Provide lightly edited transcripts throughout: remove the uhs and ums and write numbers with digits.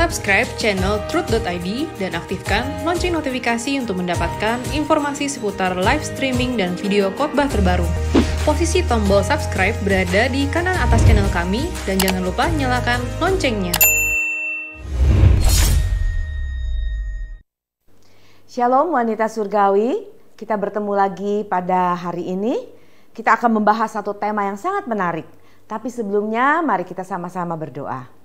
Subscribe channel Truth.id dan aktifkan lonceng notifikasi untuk mendapatkan informasi seputar live streaming dan video khotbah terbaru. Posisi tombol subscribe berada di kanan atas channel kami dan jangan lupa nyalakan loncengnya. Shalom wanita surgawi, kita bertemu lagi pada hari ini. Kita akan membahas satu tema yang sangat menarik. Tapi sebelumnya mari kita sama-sama berdoa.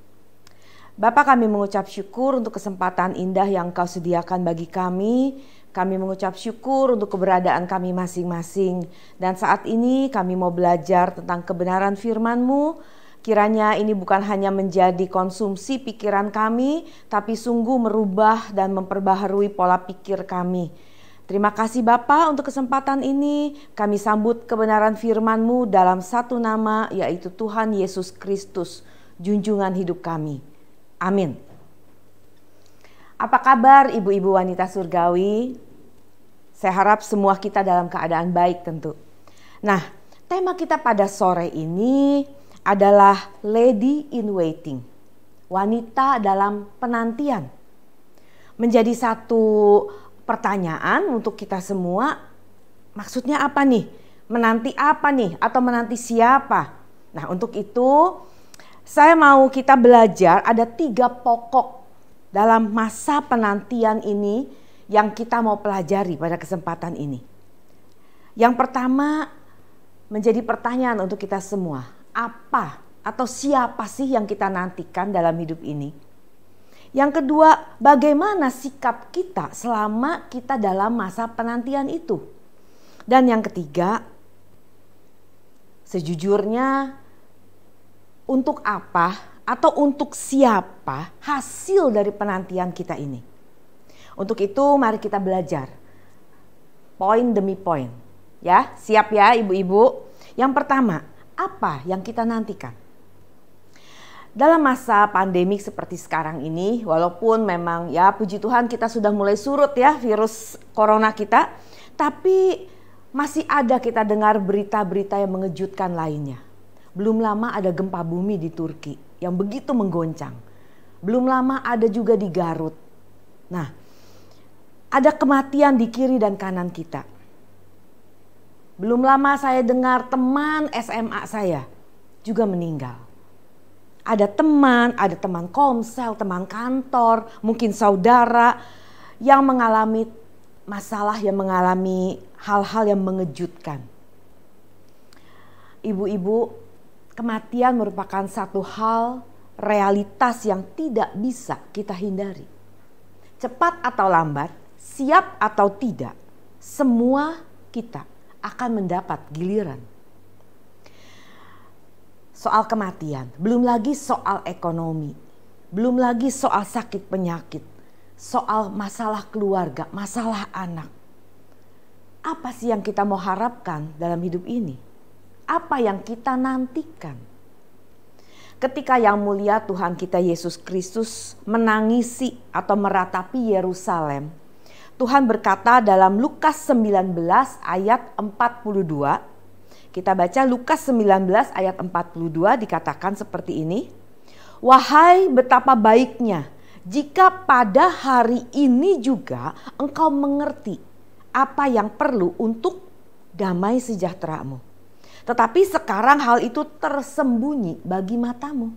Bapa, kami mengucap syukur untuk kesempatan indah yang Kau sediakan bagi kami. Kami mengucap syukur untuk keberadaan kami masing-masing. Dan saat ini kami mau belajar tentang kebenaran firman-Mu. Kiranya ini bukan hanya menjadi konsumsi pikiran kami, tapi sungguh merubah dan memperbaharui pola pikir kami. Terima kasih Bapa untuk kesempatan ini. Kami sambut kebenaran firman-Mu dalam satu nama, yaitu Tuhan Yesus Kristus, junjungan hidup kami. Amin. Apa kabar ibu-ibu wanita surgawi? Saya harap semua kita dalam keadaan baik tentu. Nah, tema kita pada sore ini adalah Lady in Waiting. Wanita dalam penantian. Menjadi satu pertanyaan untuk kita semua. Maksudnya apa nih? Menanti apa nih? Atau menanti siapa? Nah, untuk itu saya mau kita belajar ada 3 pokok dalam masa penantian ini yang kita mau pelajari pada kesempatan ini. Yang pertama menjadi pertanyaan untuk kita semua. Apa atau siapa sih yang kita nantikan dalam hidup ini? Yang kedua, bagaimana sikap kita selama kita dalam masa penantian itu? Dan yang ketiga, sejujurnya untuk apa atau untuk siapa hasil dari penantian kita ini? Untuk itu mari kita belajar poin demi poin. Ya, siap ya ibu-ibu? Yang pertama, apa yang kita nantikan? Dalam masa pandemik seperti sekarang ini, walaupun memang ya puji Tuhan kita sudah mulai surut ya virus corona kita, tapi masih ada kita dengar berita-berita yang mengejutkan lainnya. Belum lama ada gempa bumi di Turki yang begitu menggoncang. Belum lama ada juga di Garut. Nah, ada kematian di kiri dan kanan kita. Belum lama saya dengar teman SMA saya juga meninggal. Ada teman komsel, teman kantor, mungkin saudara yang mengalami masalah, yang mengalami hal-hal yang mengejutkan. Ibu-ibu, kematian merupakan satu hal realitas yang tidak bisa kita hindari. Cepat atau lambat, siap atau tidak, semua kita akan mendapat giliran. Soal kematian, belum lagi soal ekonomi, belum lagi soal sakit penyakit, soal masalah keluarga, masalah anak. Apa sih yang kita mau harapkan dalam hidup ini? Apa yang kita nantikan? Ketika yang mulia Tuhan kita Yesus Kristus menangisi atau meratapi Yerusalem, Tuhan berkata dalam Lukas 19 ayat 42, kita baca Lukas 19 ayat 42 dikatakan seperti ini, "Wahai betapa baiknya jika pada hari ini juga engkau mengerti apa yang perlu untuk damai sejahteramu. Tetapi sekarang hal itu tersembunyi bagi matamu."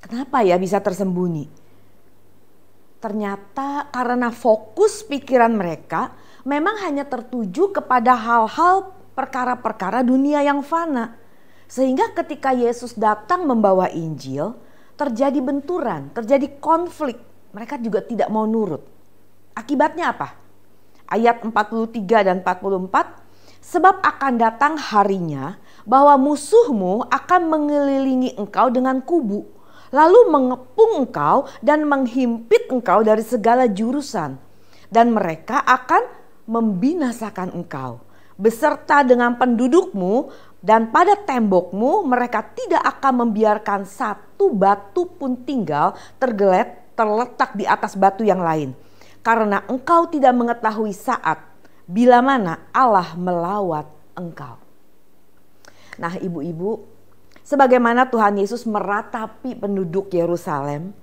Kenapa ya bisa tersembunyi? Ternyata karena fokus pikiran mereka memang hanya tertuju kepada hal-hal perkara-perkara dunia yang fana. Sehingga ketika Yesus datang membawa Injil, terjadi benturan, terjadi konflik. Mereka juga tidak mau nurut. Akibatnya apa? Ayat 43 dan 44, "Sebab akan datang harinya bahwa musuhmu akan mengelilingi engkau dengan kubu, lalu mengepung engkau dan menghimpit engkau dari segala jurusan. Dan mereka akan membinasakan engkau beserta dengan pendudukmu, dan pada tembokmu mereka tidak akan membiarkan satu batu pun tinggal terletak di atas batu yang lain. Karena engkau tidak mengetahui saat bila mana Allah melawat engkau." Nah ibu-ibu, sebagaimana Tuhan Yesus meratapi penduduk Yerusalem,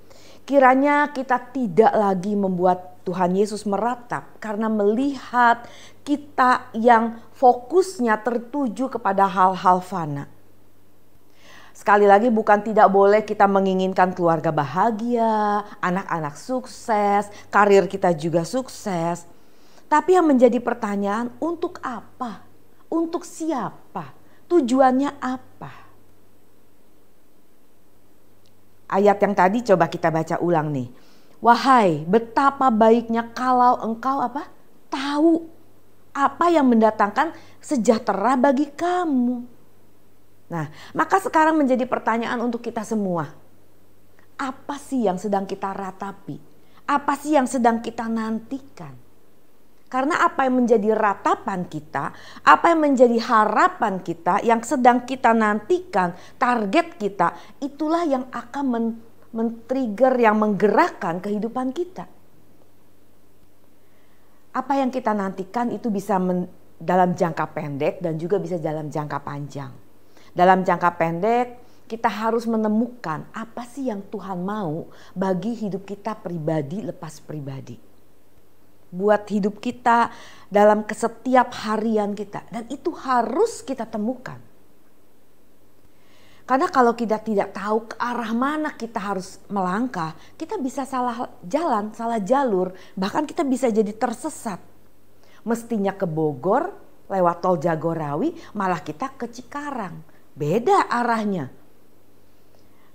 Kiranya kita tidak lagi membuat Tuhan Yesus meratap karena melihat kita yang fokusnya tertuju kepada hal-hal fana. Sekali lagi, bukan tidak boleh kita menginginkan keluarga bahagia, anak-anak sukses, karir kita juga sukses. Tapi yang menjadi pertanyaan, untuk apa? Untuk siapa? Tujuannya apa? Ayat yang tadi coba kita baca ulang nih. Wahai, betapa baiknya kalau engkau apa? Tahu apa yang mendatangkan sejahtera bagi kamu. Nah, maka sekarang menjadi pertanyaan untuk kita semua. Apa sih yang sedang kita ratapi? Apa sih yang sedang kita nantikan? Karena apa yang menjadi ratapan kita, apa yang menjadi harapan kita, yang sedang kita nantikan, target kita, itulah yang akan men-trigger, yang menggerakkan kehidupan kita. Apa yang kita nantikan itu bisa dalam jangka pendek dan juga bisa dalam jangka panjang. Dalam jangka pendek kita harus menemukan apa sih yang Tuhan mau bagi hidup kita pribadi lepas pribadi. Buat hidup kita dalam setiap harian kita. Dan itu harus kita temukan. Karena kalau kita tidak tahu ke arah mana kita harus melangkah, kita bisa salah jalan, salah jalur, bahkan kita bisa jadi tersesat. Mestinya ke Bogor, lewat tol Jagorawi, malah kita ke Cikarang. Beda arahnya.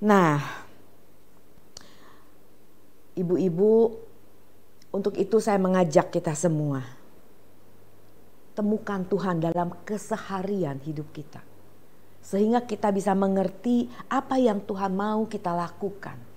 Nah, ibu-ibu, untuk itu saya mengajak kita semua, temukan Tuhan dalam keseharian hidup kita. Sehingga kita bisa mengerti apa yang Tuhan mau kita lakukan.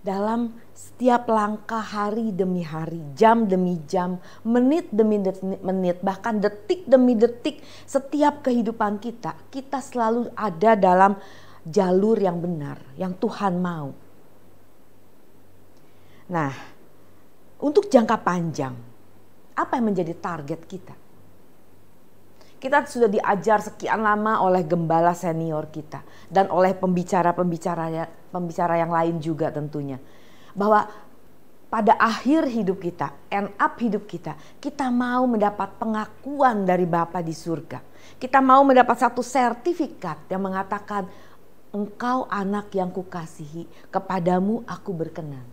Dalam setiap langkah hari demi hari, jam demi jam, menit demi menit, bahkan detik demi detik, setiap kehidupan kita, kita selalu ada dalam jalur yang benar, yang Tuhan mau. Nah, untuk jangka panjang, apa yang menjadi target kita? Kita sudah diajar sekian lama oleh gembala senior kita dan oleh pembicara yang lain juga tentunya. Bahwa pada akhir hidup kita, end up hidup kita, kita mau mendapat pengakuan dari Bapa di surga. Kita mau mendapat satu sertifikat yang mengatakan, engkau anak yang kukasihi, kepadamu aku berkenan.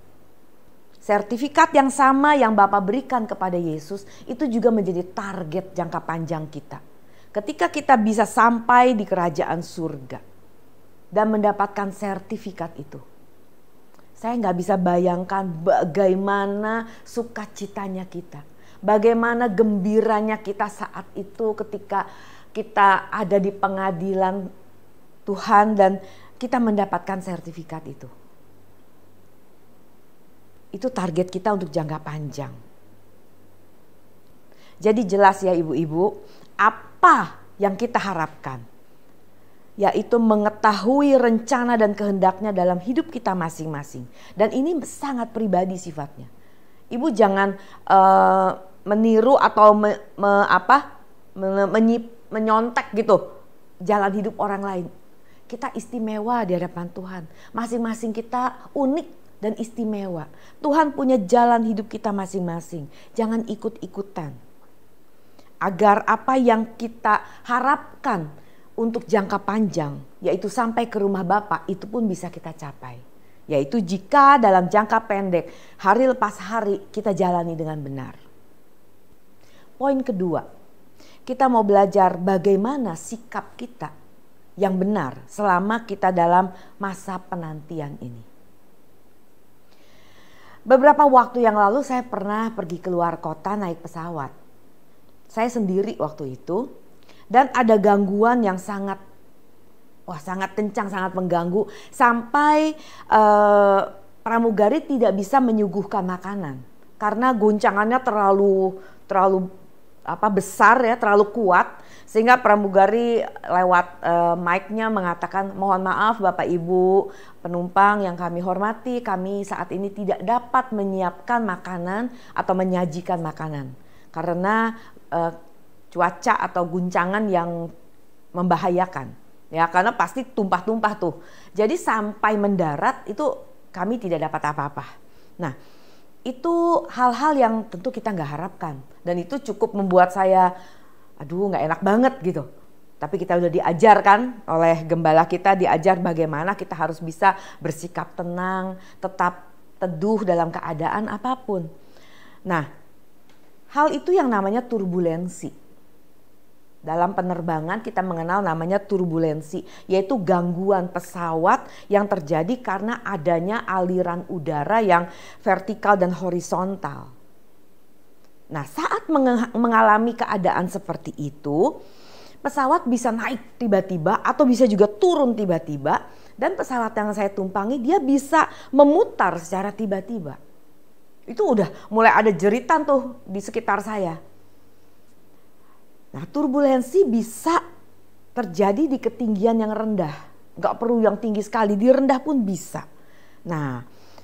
Sertifikat yang sama yang Bapa berikan kepada Yesus itu juga menjadi target jangka panjang kita. Ketika kita bisa sampai di kerajaan surga dan mendapatkan sertifikat itu. Saya nggak bisa bayangkan bagaimana sukacitanya kita. Bagaimana gembiranya kita saat itu ketika kita ada di pengadilan Tuhan dan kita mendapatkan sertifikat itu. Itu target kita untuk jangka panjang. Jadi jelas ya ibu-ibu, apa yang kita harapkan? Yaitu mengetahui rencana dan kehendaknya dalam hidup kita masing-masing. Dan ini sangat pribadi sifatnya. Ibu jangan meniru atau menyontek gitu jalan hidup orang lain. Kita istimewa di hadapan Tuhan. Masing-masing kita unik dan istimewa. Tuhan punya jalan hidup kita masing-masing. Jangan ikut-ikutan. Agar apa yang kita harapkan untuk jangka panjang, yaitu sampai ke rumah Bapa, itu pun bisa kita capai. Yaitu jika dalam jangka pendek, hari lepas hari kita jalani dengan benar. Poin kedua, kita mau belajar bagaimana sikap kita yang benar selama kita dalam masa penantian ini. Beberapa waktu yang lalu saya pernah pergi keluar kota naik pesawat. Saya sendiri waktu itu dan ada gangguan yang sangat kencang, sangat mengganggu sampai pramugari tidak bisa menyuguhkan makanan karena guncangannya terlalu besar ya, terlalu kuat sehingga pramugari lewat mic-nya mengatakan, mohon maaf Bapak Ibu penumpang yang kami hormati, kami saat ini tidak dapat menyiapkan makanan atau menyajikan makanan karena cuaca atau guncangan yang membahayakan. Ya, karena pasti tumpah-tumpah tuh. Jadi sampai mendarat itu kami tidak dapat apa-apa. Nah, itu hal-hal yang tentu kita nggak harapkan. Dan itu cukup membuat saya, aduh nggak enak banget gitu. Tapi kita udah diajarkan oleh gembala kita, diajar bagaimana kita harus bisa bersikap tenang, tetap teduh dalam keadaan apapun. Nah, hal itu yang namanya turbulensi. Dalam penerbangan kita mengenal namanya turbulensi, yaitu gangguan pesawat yang terjadi karena adanya aliran udara yang vertikal dan horizontal. Nah, saat mengalami keadaan seperti itu, pesawat bisa naik tiba-tiba atau bisa juga turun tiba-tiba, dan pesawat yang saya tumpangi dia bisa memutar secara tiba-tiba. Itu udah mulai ada jeritan tuh di sekitar saya. Nah, turbulensi bisa terjadi di ketinggian yang rendah. Nggak perlu yang tinggi sekali, di rendah pun bisa. Nah,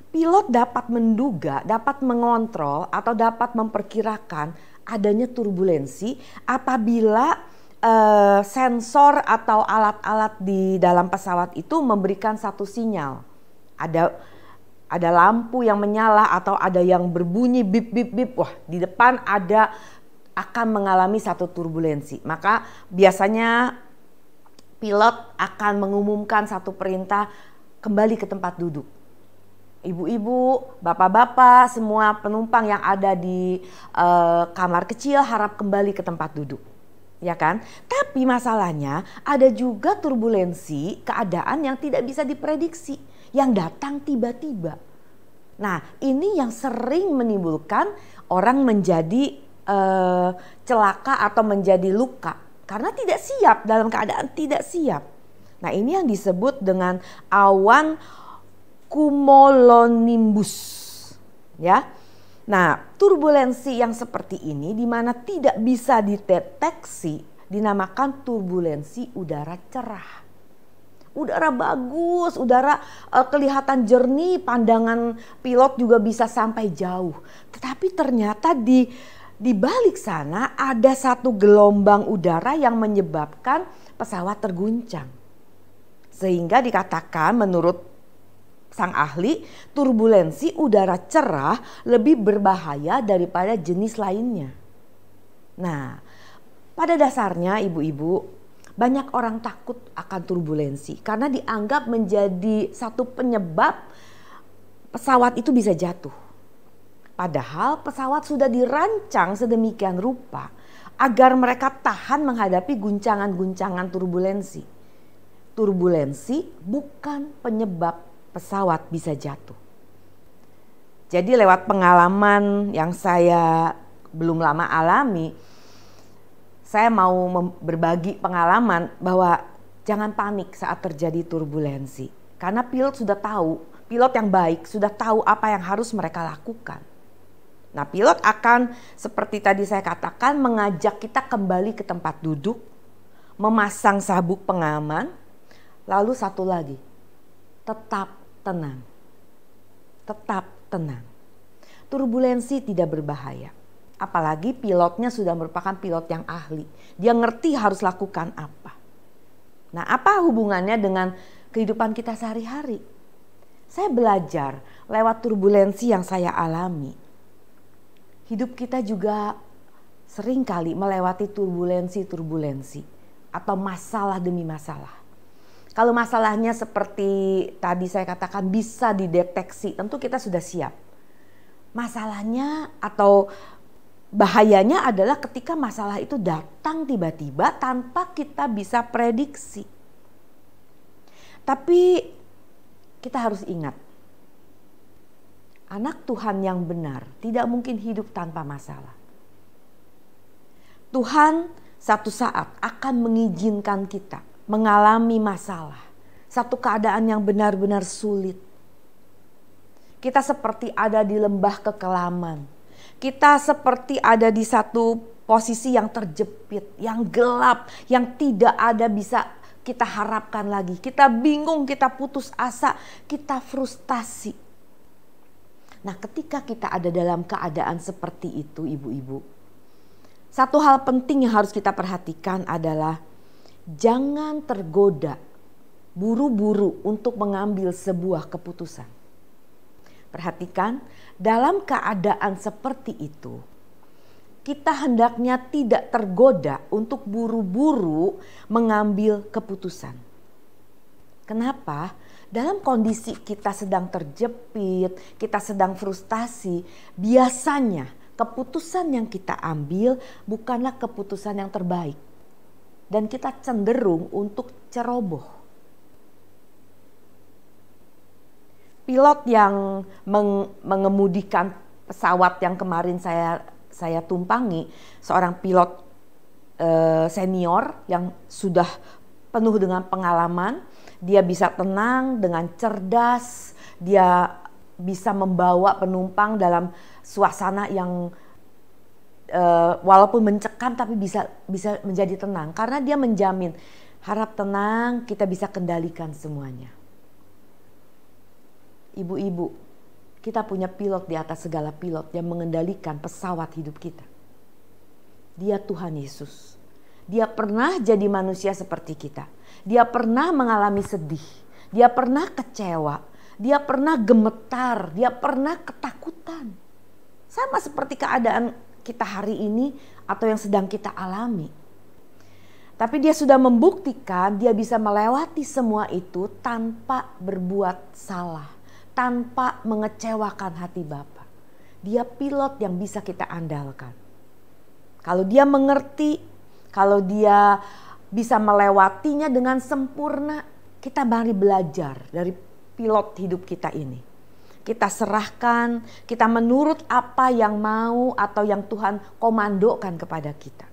pilot dapat menduga, dapat mengontrol atau dapat memperkirakan adanya turbulensi apabila sensor atau alat-alat di dalam pesawat itu memberikan satu sinyal. Ada lampu yang menyala atau ada yang berbunyi bip bip bip. Wah, di depan akan mengalami satu turbulensi. Maka biasanya pilot akan mengumumkan satu perintah, kembali ke tempat duduk. Ibu-ibu, bapak-bapak, semua penumpang yang ada di kamar kecil harap kembali ke tempat duduk. Ya kan? Tapi masalahnya ada juga turbulensi, keadaan yang tidak bisa diprediksi, yang datang tiba-tiba. Nah, ini yang sering menimbulkan orang menjadi celaka atau menjadi luka karena tidak siap, dalam keadaan tidak siap. Nah, ini yang disebut dengan awan cumulonimbus, ya. Nah, turbulensi yang seperti ini di mana tidak bisa dideteksi dinamakan turbulensi udara cerah. Udara bagus, udara kelihatan jernih, pandangan pilot juga bisa sampai jauh. Tetapi ternyata di balik sana ada satu gelombang udara yang menyebabkan pesawat terguncang. Sehingga dikatakan menurut sang ahli, turbulensi udara cerah lebih berbahaya daripada jenis lainnya. Nah, pada dasarnya ibu-ibu, banyak orang takut akan turbulensi karena dianggap menjadi satu penyebab pesawat itu bisa jatuh. Padahal pesawat sudah dirancang sedemikian rupa agar mereka tahan menghadapi guncangan-guncangan turbulensi. Turbulensi bukan penyebab pesawat bisa jatuh. Jadi lewat pengalaman yang saya belum lama alami, saya mau berbagi pengalaman bahwa jangan panik saat terjadi turbulensi. Karena pilot sudah tahu, pilot yang baik sudah tahu apa yang harus mereka lakukan. Nah, pilot akan seperti tadi saya katakan mengajak kita kembali ke tempat duduk, memasang sabuk pengaman, lalu satu lagi, tetap tenang. Tetap tenang. Turbulensi tidak berbahaya. Apalagi pilotnya sudah merupakan pilot yang ahli. Dia ngerti harus lakukan apa. Nah, apa hubungannya dengan kehidupan kita sehari-hari? Saya belajar lewat turbulensi yang saya alami. Hidup kita juga sering kali melewati turbulensi atau masalah demi masalah. Kalau masalahnya seperti tadi saya katakan bisa dideteksi, tentu kita sudah siap. Masalahnya atau bahayanya adalah ketika masalah itu datang tiba-tiba tanpa kita bisa prediksi. Tapi kita harus ingat, anak Tuhan yang benar tidak mungkin hidup tanpa masalah. Tuhan satu saat akan mengizinkan kita mengalami masalah, satu keadaan yang benar-benar sulit. Kita seperti ada di lembah kekelaman. Kita seperti ada di satu posisi yang terjepit, yang gelap, yang tidak ada bisa kita harapkan lagi. Kita bingung, kita putus asa, kita frustasi. Nah, ketika kita ada dalam keadaan seperti itu, ibu-ibu, satu hal penting yang harus kita perhatikan adalah Jangan tergoda buru-buru untuk mengambil sebuah keputusan. Perhatikan, dalam keadaan seperti itu, kita hendaknya tidak tergoda untuk buru-buru mengambil keputusan. Kenapa? Dalam kondisi kita sedang terjepit, kita sedang frustasi, biasanya keputusan yang kita ambil bukanlah keputusan yang terbaik. Dan kita cenderung untuk ceroboh. Pilot yang mengemudikan pesawat yang kemarin saya tumpangi, seorang pilot senior yang sudah penuh dengan pengalaman, dia bisa tenang dengan cerdas, dia bisa membawa penumpang dalam suasana yang walaupun mencekam tapi bisa menjadi tenang, karena dia menjamin harap tenang, kita bisa kendalikan semuanya. Ibu-ibu, kita punya pilot di atas segala pilot yang mengendalikan pesawat hidup kita. Dia Tuhan Yesus. Dia pernah jadi manusia seperti kita. Dia pernah mengalami sedih. Dia pernah kecewa. Dia pernah gemetar. Dia pernah ketakutan. Sama seperti keadaan kita hari ini atau yang sedang kita alami. Tapi dia sudah membuktikan dia bisa melewati semua itu tanpa berbuat salah. Tanpa mengecewakan hati Bapa. Dia pilot yang bisa kita andalkan. Kalau dia mengerti, kalau dia bisa melewatinya dengan sempurna, kita mari belajar dari pilot hidup kita ini. Kita serahkan, kita menurut apa yang mau atau yang Tuhan komandokan kepada kita.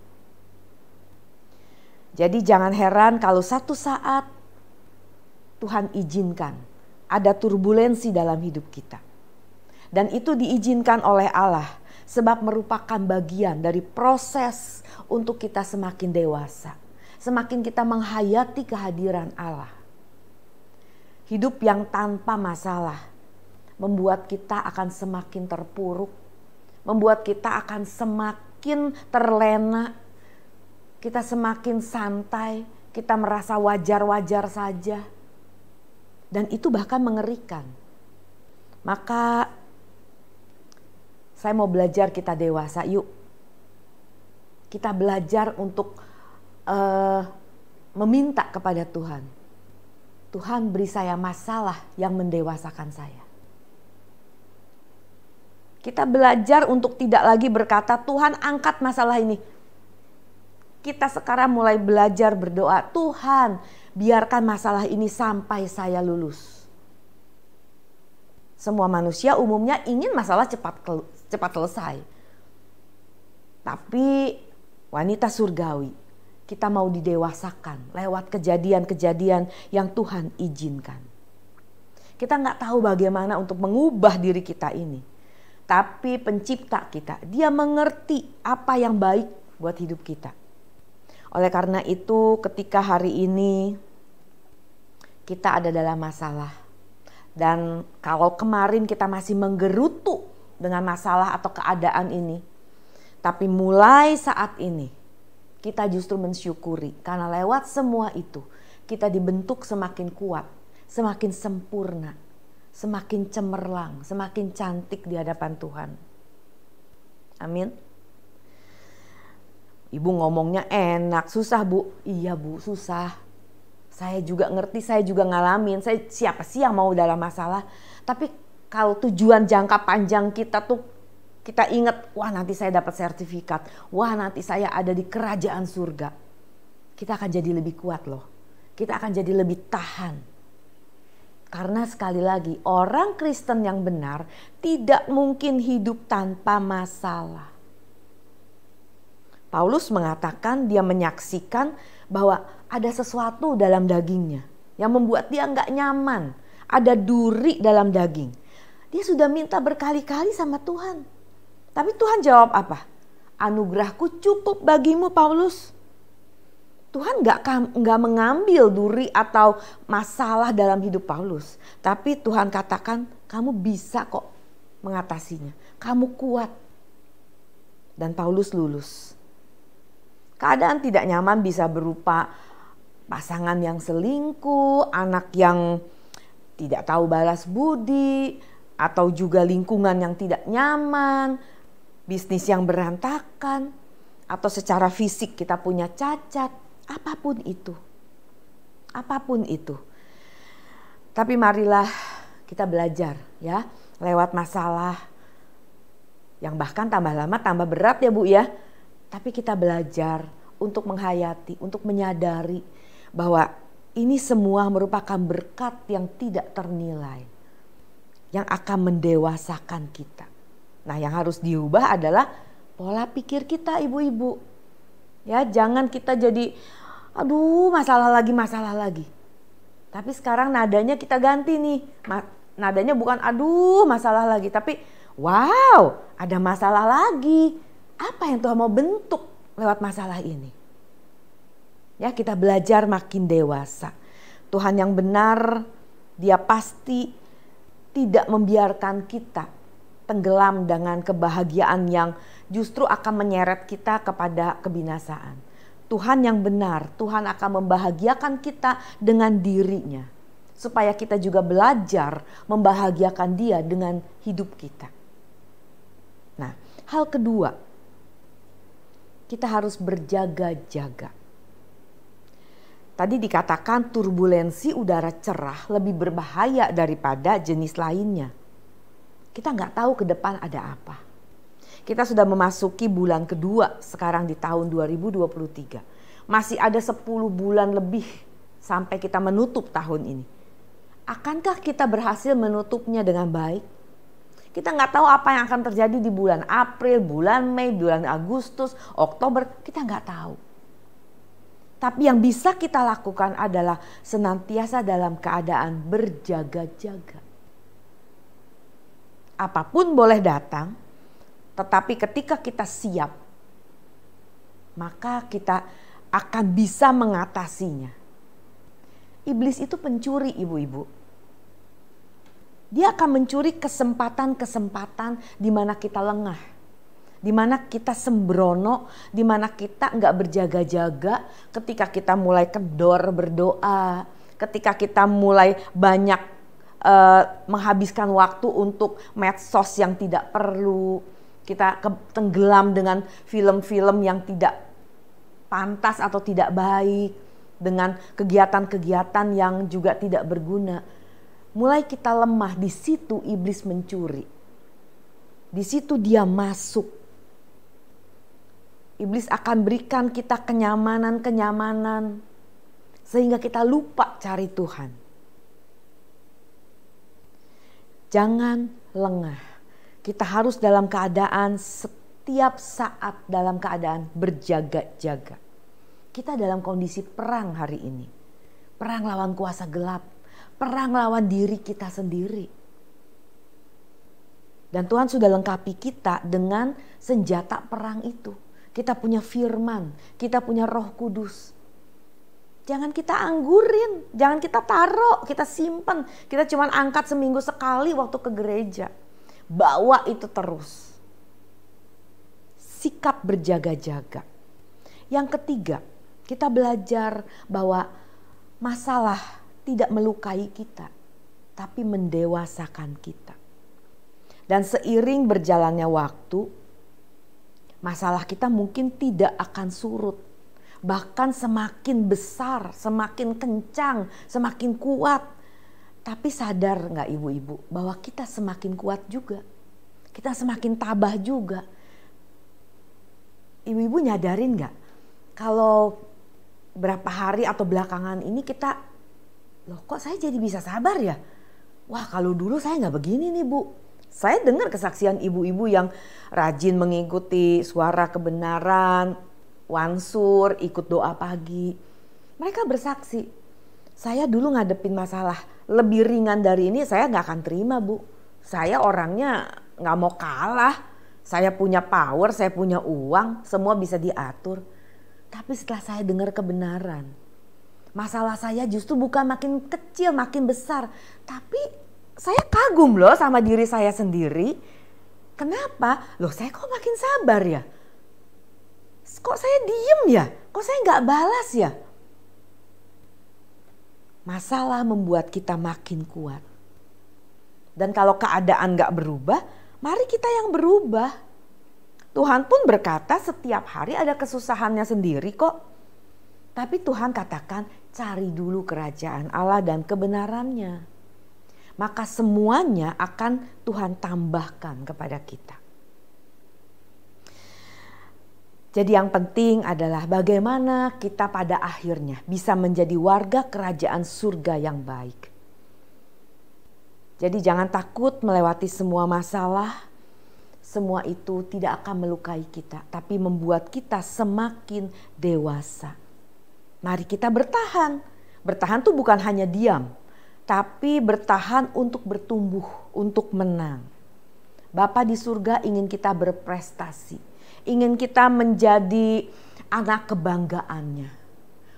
Jadi jangan heran kalau satu saat Tuhan izinkan ada turbulensi dalam hidup kita. Dan itu diizinkan oleh Allah sebab merupakan bagian dari proses untuk kita semakin dewasa. Semakin kita menghayati kehadiran Allah. Hidup yang tanpa masalah membuat kita akan semakin terpuruk. Membuat kita akan semakin terlena. Kita semakin santai, kita merasa wajar-wajar saja. Dan itu bahkan mengerikan. Maka saya mau belajar kita dewasa, yuk. Kita belajar untuk meminta kepada Tuhan. Tuhan beri saya masalah yang mendewasakan saya. Kita belajar untuk tidak lagi berkata, Tuhan angkat masalah ini. Kita sekarang mulai belajar berdoa, Tuhan biarkan masalah ini sampai saya lulus. Semua manusia umumnya ingin masalah cepat selesai. Tapi wanita surgawi, kita mau didewasakan lewat kejadian-kejadian yang Tuhan izinkan. Kita nggak tahu bagaimana untuk mengubah diri kita ini. Tapi pencipta kita, dia mengerti apa yang baik buat hidup kita. Oleh karena itu ketika hari ini kita ada dalam masalah. Dan kalau kemarin kita masih menggerutu dengan masalah atau keadaan ini. Tapi mulai saat ini kita justru mensyukuri. Karena lewat semua itu kita dibentuk semakin kuat, semakin sempurna, semakin cemerlang, semakin cantik di hadapan Tuhan. Amin. Ibu ngomongnya enak, susah Bu. Iya Bu, susah. Saya juga ngerti, saya juga ngalamin. Siapa sih yang mau dalam masalah? Tapi kalau tujuan jangka panjang kita tuh, kita ingat, wah nanti saya dapat sertifikat. Wah nanti saya ada di kerajaan surga. Kita akan jadi lebih kuat loh. Kita akan jadi lebih tahan. Karena sekali lagi, orang Kristen yang benar tidak mungkin hidup tanpa masalah. Paulus mengatakan dia menyaksikan bahwa ada sesuatu dalam dagingnya yang membuat dia nggak nyaman. Ada duri dalam daging. Dia sudah minta berkali-kali sama Tuhan. Tapi Tuhan jawab apa? Anugerahku cukup bagimu Paulus. Tuhan nggak mengambil duri atau masalah dalam hidup Paulus. Tapi Tuhan katakan kamu bisa kok mengatasinya. Kamu kuat. Dan Paulus lulus. Keadaan tidak nyaman bisa berupa pasangan yang selingkuh, anak yang tidak tahu balas budi, atau juga lingkungan yang tidak nyaman, bisnis yang berantakan, atau secara fisik kita punya cacat, apapun itu. Apapun itu. Tapi marilah kita belajar ya, lewat masalah yang bahkan tambah lama tambah berat ya Bu ya. Tapi kita belajar untuk menghayati, untuk menyadari bahwa ini semua merupakan berkat yang tidak ternilai, yang akan mendewasakan kita. Nah, yang harus diubah adalah pola pikir kita ibu-ibu. Ya, jangan kita jadi masalah lagi. Tapi sekarang nadanya kita ganti nih. Nadanya bukan masalah lagi, tapi wow, ada masalah lagi. Apa yang Tuhan mau bentuk lewat masalah ini? Ya, kita belajar makin dewasa. Tuhan yang benar, Dia pasti tidak membiarkan kita tenggelam dengan kebahagiaan yang justru akan menyeret kita kepada kebinasaan. Tuhan yang benar, Tuhan akan membahagiakan kita dengan dirinya. Supaya kita juga belajar membahagiakan Dia dengan hidup kita. Nah, hal kedua, kita harus berjaga-jaga. Tadi dikatakan turbulensi udara cerah lebih berbahaya daripada jenis lainnya. Kita nggak tahu ke depan ada apa. Kita sudah memasuki bulan kedua sekarang di tahun 2023. Masih ada 10 bulan lebih sampai kita menutup tahun ini. Akankah kita berhasil menutupnya dengan baik? Kita nggak tahu apa yang akan terjadi di bulan April, bulan Mei, bulan Agustus, Oktober. Kita nggak tahu. Tapi yang bisa kita lakukan adalah senantiasa dalam keadaan berjaga-jaga. Apapun boleh datang, tetapi ketika kita siap, maka kita akan bisa mengatasinya. Iblis itu pencuri ibu-ibu. Dia akan mencuri kesempatan-kesempatan di mana kita lengah. Di mana kita sembrono, di mana kita nggak berjaga-jaga, ketika kita mulai kendor berdoa, ketika kita mulai banyak menghabiskan waktu untuk medsos yang tidak perlu, kita tenggelam dengan film-film yang tidak pantas atau tidak baik, dengan kegiatan-kegiatan yang juga tidak berguna. Mulai kita lemah, di situ iblis mencuri. Di situ dia masuk. Iblis akan berikan kita kenyamanan-kenyamanan sehingga kita lupa cari Tuhan. Jangan lengah. Kita harus dalam keadaan setiap saat dalam keadaan berjaga-jaga. Kita dalam kondisi perang hari ini. Perang lawan kuasa gelap. Perang lawan diri kita sendiri. Dan Tuhan sudah lengkapi kita dengan senjata perang itu. Kita punya firman, kita punya Roh Kudus. Jangan kita anggurin, jangan kita taruh, kita simpen. Kita cuma angkat seminggu sekali waktu ke gereja. Bawa itu terus. Sikap berjaga-jaga. Yang ketiga, kita belajar bahwa masalah tidak melukai kita, tapi mendewasakan kita. Dan seiring berjalannya waktu, masalah kita mungkin tidak akan surut. Bahkan semakin besar, semakin kencang, semakin kuat. Tapi sadar gak ibu-ibu bahwa kita semakin kuat juga. Kita semakin tabah juga. Ibu-ibu nyadarin gak? Kalau berapa hari atau belakangan ini kita, loh kok saya jadi bisa sabar ya? Wah kalau dulu saya gak begini nih Bu. Saya dengar kesaksian ibu-ibu yang rajin mengikuti suara kebenaran, wansur, ikut doa pagi. Mereka bersaksi, saya dulu ngadepin masalah lebih ringan dari ini saya gak akan terima Bu. Saya orangnya gak mau kalah. Saya punya power, saya punya uang, semua bisa diatur. Tapi setelah saya dengar kebenaran, masalah saya justru bukan makin kecil, makin besar. Tapi saya kagum loh sama diri saya sendiri. Kenapa? Loh saya kok makin sabar ya? Kok saya diem ya? Kok saya gak balas ya? Masalah membuat kita makin kuat. Dan kalau keadaan gak berubah, mari kita yang berubah. Tuhan pun berkata setiap hari ada kesusahannya sendiri kok. Tapi Tuhan katakan cari dulu kerajaan Allah dan kebenarannya. Maka semuanya akan Tuhan tambahkan kepada kita. Jadi yang penting adalah bagaimana kita pada akhirnya bisa menjadi warga kerajaan surga yang baik. Jadi jangan takut melewati semua masalah. Semua itu tidak akan melukai kita, tapi membuat kita semakin dewasa. Mari kita bertahan. Bertahan tuh bukan hanya diam, tapi bertahan untuk bertumbuh, untuk menang. Bapa di surga ingin kita berprestasi. Ingin kita menjadi anak kebanggaannya.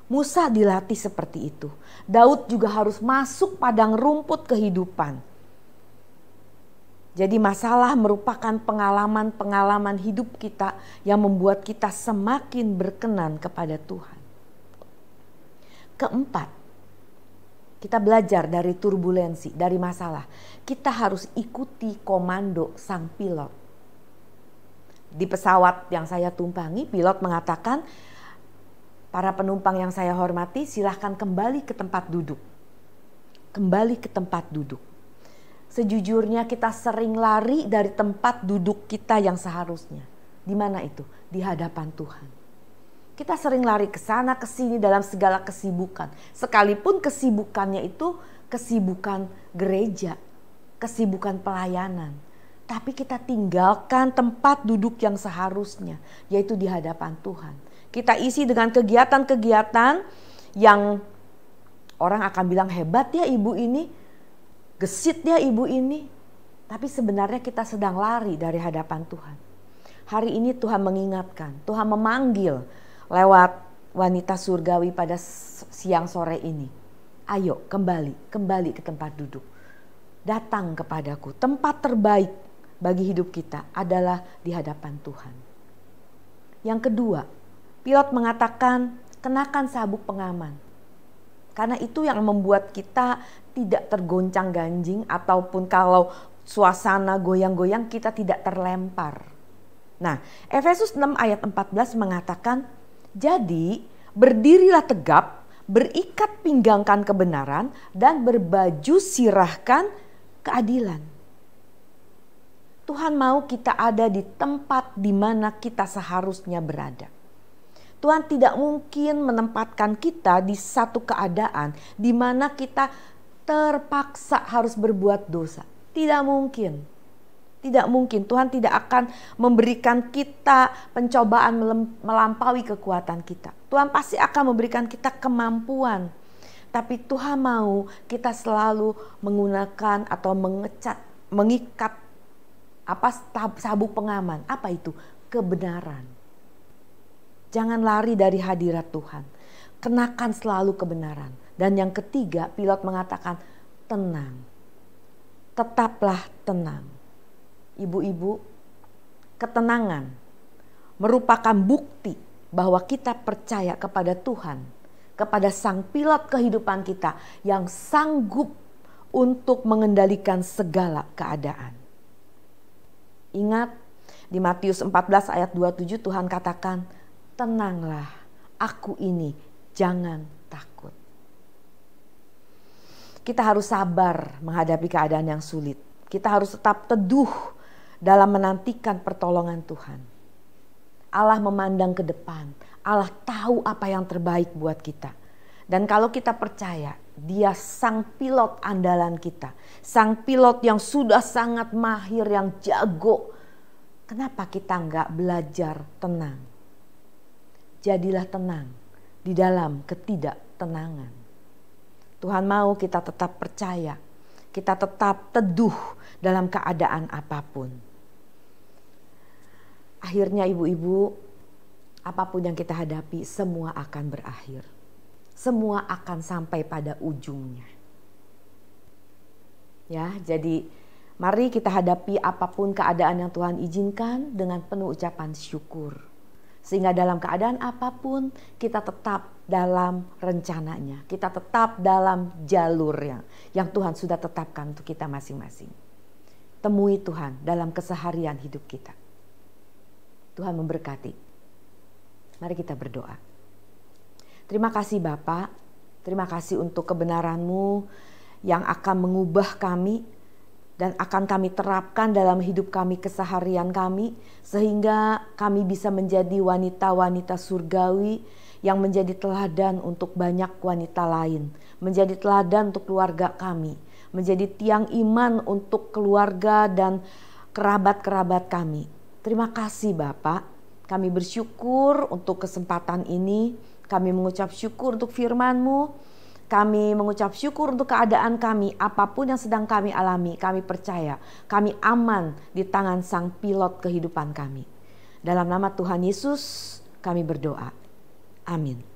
Musa dilatih seperti itu. Daud juga harus masuk padang rumput kehidupan. Jadi masalah merupakan pengalaman-pengalaman hidup kita yang membuat kita semakin berkenan kepada Tuhan. Keempat, kita belajar dari turbulensi, dari masalah. Kita harus ikuti komando sang pilot. Di pesawat yang saya tumpangi, pilot mengatakan, para penumpang yang saya hormati, silahkan kembali ke tempat duduk. Kembali ke tempat duduk. Sejujurnya kita sering lari dari tempat duduk kita yang seharusnya. Di mana itu? Di hadapan Tuhan. Kita sering lari ke sana ke sini dalam segala kesibukan. Sekalipun kesibukannya itu kesibukan gereja, kesibukan pelayanan. Tapi kita tinggalkan tempat duduk yang seharusnya, yaitu di hadapan Tuhan. Kita isi dengan kegiatan-kegiatan yang orang akan bilang hebat ya ibu ini, gesit ya ibu ini. Tapi sebenarnya kita sedang lari dari hadapan Tuhan. Hari ini Tuhan mengingatkan, Tuhan memanggil lewat wanita surgawi pada siang sore ini. Ayo kembali ke tempat duduk. Datang kepadaku, tempat terbaik bagi hidup kita adalah di hadapan Tuhan. Yang kedua, pilot mengatakan kenakan sabuk pengaman. Karena itu yang membuat kita tidak tergoncang-ganjing ataupun kalau suasana goyang-goyang kita tidak terlempar. Nah, Efesus 6 ayat 14 mengatakan, jadi berdirilah tegap, berikat pinggangkan kebenaran dan berbaju sirahkan keadilan. Tuhan mau kita ada di tempat di mana kita seharusnya berada. Tuhan tidak mungkin menempatkan kita di satu keadaan di mana kita terpaksa harus berbuat dosa. Tidak mungkin. Tidak mungkin. Tuhan tidak akan memberikan kita pencobaan melampaui kekuatan kita. Tuhan pasti akan memberikan kita kemampuan. Tapi Tuhan mau kita selalu menggunakan atau mengikat sabuk pengaman. Apa itu? Kebenaran. Jangan lari dari hadirat Tuhan. Kenakan selalu kebenaran. Dan yang ketiga, pilot mengatakan tenang. Tetaplah tenang. Ibu-ibu, ketenangan merupakan bukti bahwa kita percaya kepada Tuhan, kepada sang pilot kehidupan kita yang sanggup untuk mengendalikan segala keadaan. Ingat, di Matius 14 ayat 27 Tuhan katakan, tenanglah, aku ini, jangan takut. Kita harus sabar menghadapi keadaan yang sulit. Kita harus tetap teduh dalam menantikan pertolongan Tuhan. Allah memandang ke depan. Allah tahu apa yang terbaik buat kita. Dan kalau kita percaya, Dia sang pilot andalan kita. Sang pilot yang sudah sangat mahir, yang jago. Kenapa kita enggak belajar tenang? Jadilah tenang di dalam ketidaktenangan. Tuhan mau kita tetap percaya. Kita tetap teduh dalam keadaan apapun. Akhirnya ibu-ibu, apapun yang kita hadapi, semua akan berakhir. Semua akan sampai pada ujungnya. Ya, jadi mari kita hadapi apapun keadaan yang Tuhan izinkan dengan penuh ucapan syukur. Sehingga dalam keadaan apapun kita tetap dalam rencananya. Kita tetap dalam jalurnya yang Tuhan sudah tetapkan untuk kita masing-masing. Temui Tuhan dalam keseharian hidup kita. Tuhan memberkati. Mari kita berdoa. Terima kasih Bapa. Terima kasih untuk kebenaran-Mu yang akan mengubah kami dan akan kami terapkan dalam hidup kami, keseharian kami, sehingga kami bisa menjadi wanita-wanita surgawi yang menjadi teladan untuk banyak wanita lain, menjadi teladan untuk keluarga kami, menjadi tiang iman untuk keluarga dan kerabat-kerabat kami. Terima kasih Bapak, kami bersyukur untuk kesempatan ini, kami mengucap syukur untuk firman-Mu. Kami mengucap syukur untuk keadaan kami, apapun yang sedang kami alami, kami percaya, kami aman di tangan Sang Pilot kehidupan kami. Dalam nama Tuhan Yesus, kami berdoa. Amin.